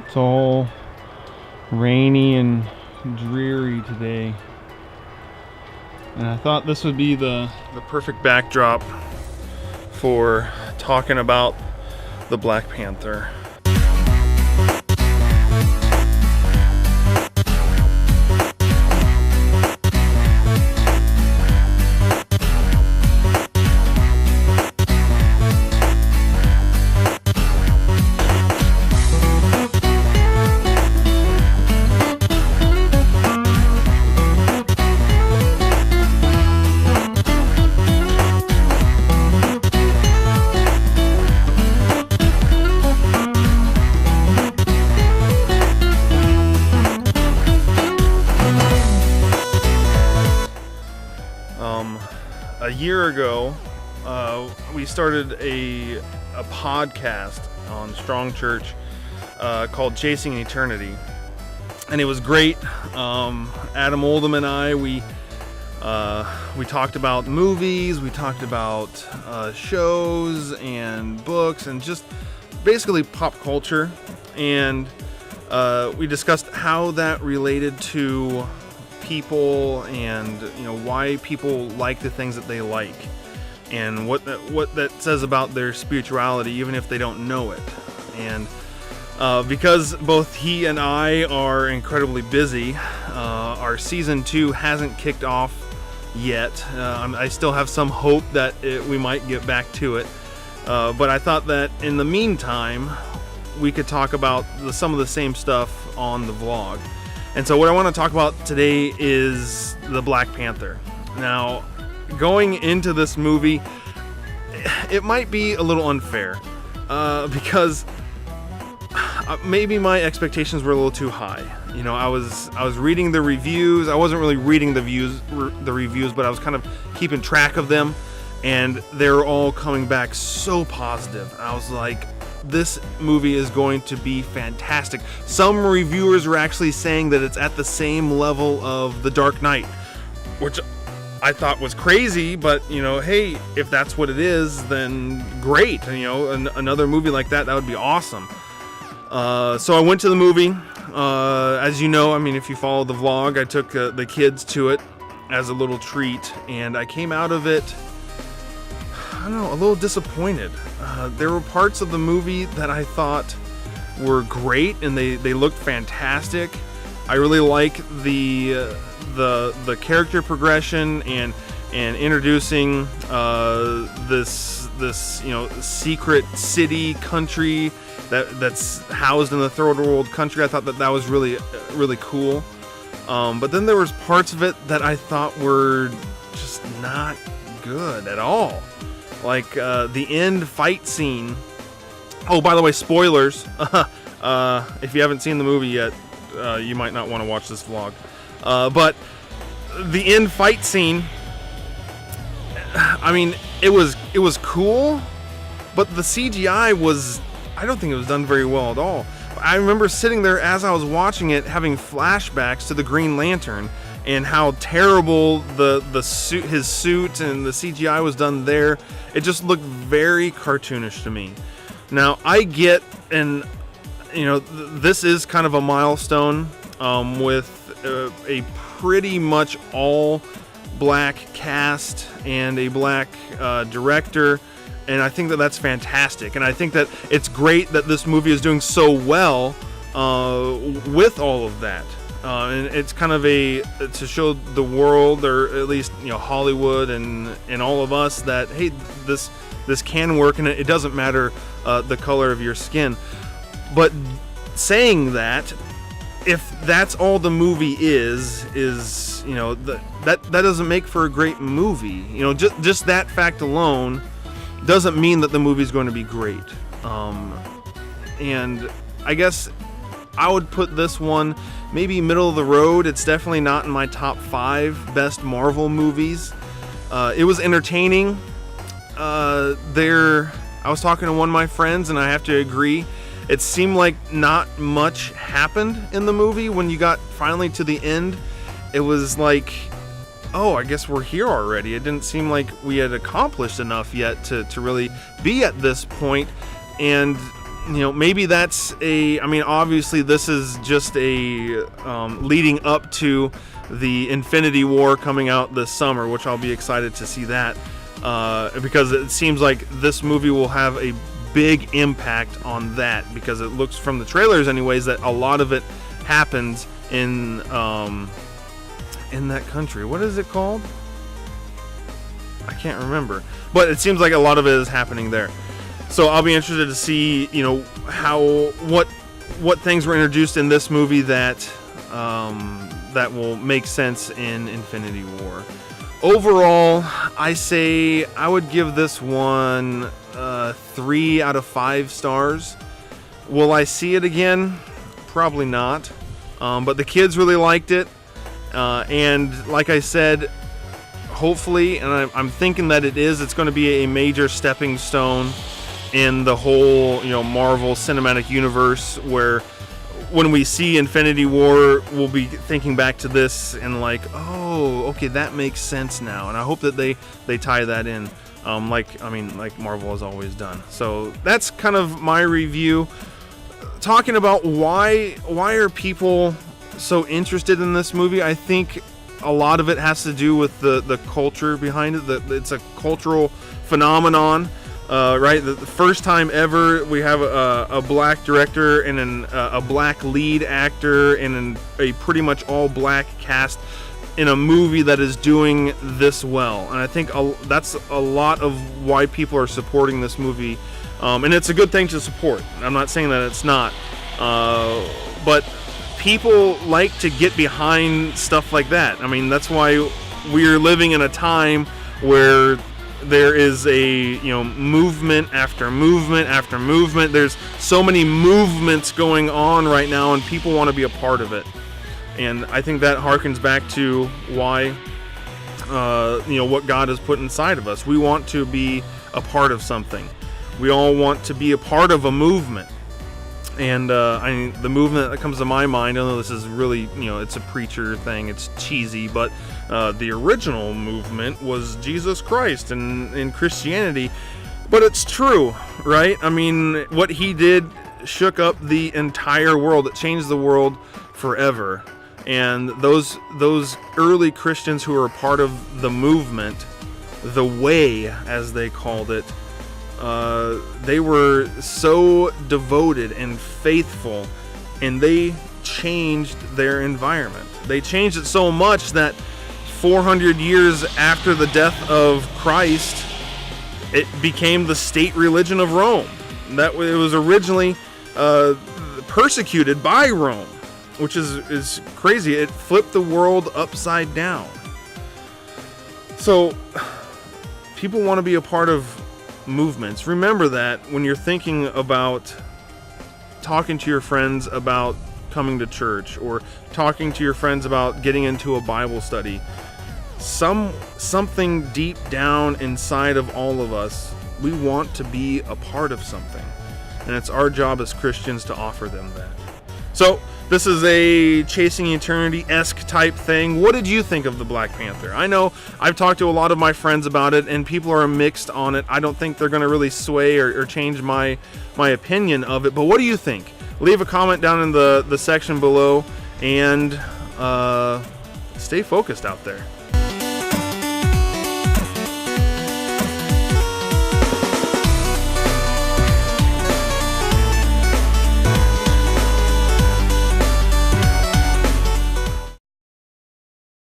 It's all rainy and dreary today. And I thought this would be the perfect backdrop for talking about the Black Panther. A year ago, we started a podcast on Strong Church called Chasing Eternity, and it was great. Adam Oldham and I, we talked about movies, we talked about shows and books, and just basically pop culture, and we discussed how that related to people, and why people like the things that they like, and what that says about their spirituality, even if they don't know it. And because both he and I are incredibly busy, our season 2 hasn't kicked off yet. I still have some hope that we might get back to it, but I thought that in the meantime we could talk about some of the same stuff on the vlog. And so what I want to talk about today is the Black Panther. Now, going into this movie, it might be a little unfair, because maybe my expectations were a little too high. I was reading the reviews. I wasn't really reading the reviews, but I was kind of keeping track of them, and they were all coming back so positive. And I was like, this movie is going to be fantastic. Some reviewers were actually saying that it's at the same level of The Dark Knight, which I thought was crazy, but hey, if that's what it is, then great. Another movie like that would be awesome. So I went to the movie. As you know, if you follow the vlog, I took the kids to it as a little treat, and I came out of it, a little disappointed. There were parts of the movie that I thought were great, and they looked fantastic. I really like the character progression and introducing this secret city country that's housed in the third world country. I thought that was really cool. But then there was parts of it that I thought were just not good at all. Like the end fight scene. Oh, by the way, spoilers. If you haven't seen the movie yet, you might not want to watch this vlog. But the end fight scene, it was cool, but the CGI I don't think it was done very well at all. I remember sitting there as I was watching it, having flashbacks to the Green Lantern, and how terrible his suit and the CGI was done there. It just looked very cartoonish to me. Now, I get, and this is kind of a milestone with a pretty much all black cast and a black director, and I think that that's fantastic. And I think that it's great that this movie is doing so well with all of that. And it's kind of to show the world, or at least Hollywood and all of us, that hey, this can work, and it doesn't matter the color of your skin. But saying that, if that's all the movie is that doesn't make for a great movie. Just that fact alone doesn't mean that the movie is going to be great. And I guess I would put this one maybe middle of the road. It's definitely not in my top 5 best Marvel movies. It was entertaining. I was talking to one of my friends, and I have to agree, it seemed like not much happened in the movie. When you got finally to the end, it was like, oh, I guess we're here already. It didn't seem like we had accomplished enough yet to really be at this point. And maybe that's I mean, obviously this is just a leading up to the Infinity War coming out this summer, which I'll be excited to see that, because it seems like this movie will have a big impact on that, because it looks from the trailers anyways that a lot of it happens in that country. What is it called? I can't remember, but it seems like a lot of it is happening there. So I'll be interested to see, what things were introduced in this movie that will make sense in Infinity War. Overall, I would give this one 3 out of 5 stars. Will I see it again? Probably not. But the kids really liked it, and like I said, hopefully, and I'm thinking that it's going to be a major stepping stone in the whole, Marvel Cinematic Universe, where when we see Infinity War, we'll be thinking back to this and like, oh, okay, that makes sense now. And I hope that they tie that in, like Marvel has always done. So that's kind of my review, talking about why are people so interested in this movie. I think a lot of it has to do with the culture behind it. It's a cultural phenomenon. Right, the first time ever we have a black director and a black lead actor and a pretty much all black cast in a movie that is doing this well, and I think that's a lot of why people are supporting this movie, and it's a good thing to support. I'm not saying that it's not, but people like to get behind stuff like that. I mean, that's why we're living in a time where there is a movement after movement after movement. There's so many movements going on right now, and people want to be a part of it. And I think that harkens back to why what God has put inside of us. We want to be a part of something. We all want to be a part of a movement. And the movement that comes to my mind, I know this is really, it's a preacher thing, it's cheesy, but the original movement was Jesus Christ and in Christianity. But it's true, right? I mean, what he did shook up the entire world. It changed the world forever. And those early Christians who were a part of the movement, the way, as they called it, they were so devoted and faithful, and they changed their environment. They changed it so much that 400 years after the death of Christ, it became the state religion of Rome. That it was originally persecuted by Rome, which is crazy. It flipped the world upside down. So people want to be a part of movements. Remember that when you're thinking about talking to your friends about coming to church, or talking to your friends about getting into a Bible study, something deep down inside of all of us, we want to be a part of something, and it's our job as Christians to offer them that. So this is a Chasing Eternity-esque type thing. What did you think of the Black Panther? I know I've talked to a lot of my friends about it, and people are mixed on it. I don't think they're going to really sway or change my opinion of it. But what do you think? Leave a comment down in the section below, and stay focused out there.